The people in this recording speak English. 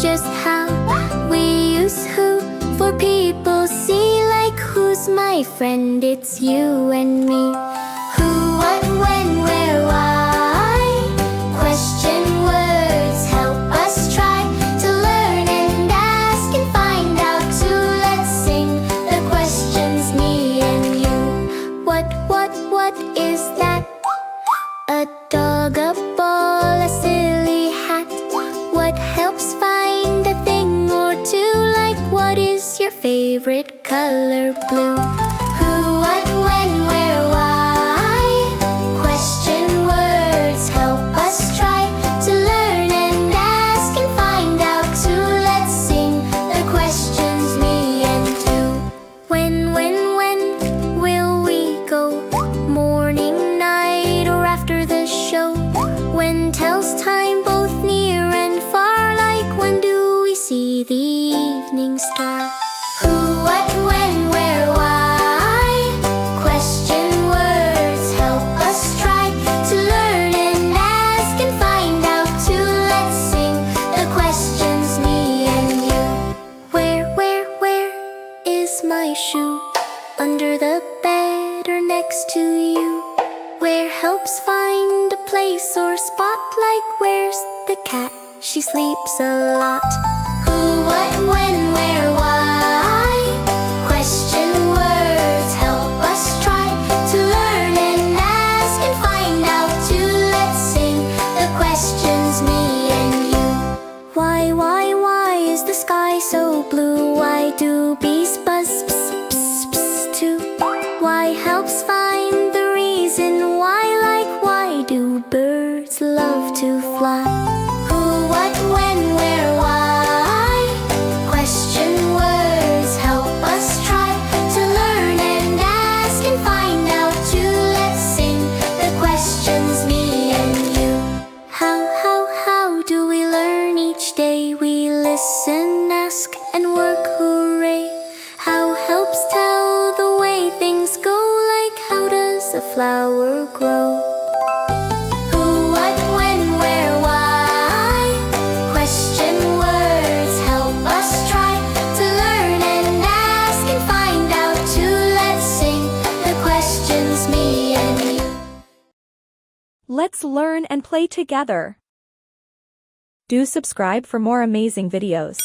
just how we use who for people see, like who's my friend? It's you and me. Who, what, when, where, why? Question words help us try to learn and ask and find out too. Let's sing the questions, me and you. What is that? A dog, a ball, a silly hat. What helps find a thing or two? Like what is your favorite color? Blue. Who, what, when, where, why? Question words help us try to learn and ask and find out too. Let's sing the questions, me and you. When will we go? Morning, night, or after the show? When tells time both near and far? Like when do we see the evening star? Who, what, when, where, why? Question words help us try to learn and ask and find out too. Let's sing the questions, me and you. Where is my shoe? Under the bed or next to you? Where helps find a place or spot? Like where's the cat? She sleeps a lot. Who, what, when, where, why? Question words help us try to learn and ask and find out too. Let's sing the questions, me and you. Why is the sky so blue? Why do bees buzz, pss, pss, pss, too? Why helps find the reason why? Like why do birds love to fly? Who, what, when, where, why? Question words help us try to learn and ask and find out too. Let's sing the questions, me and you. How do we learn each day? We listen, ask, and work, hooray. How helps tell the way things go? Like how does a flower grow? Who, what, when, where, why? Question words help us try to learn and ask and find out too. Let's sing the questions, me and you. Let's learn and play together. Do subscribe for more amazing videos.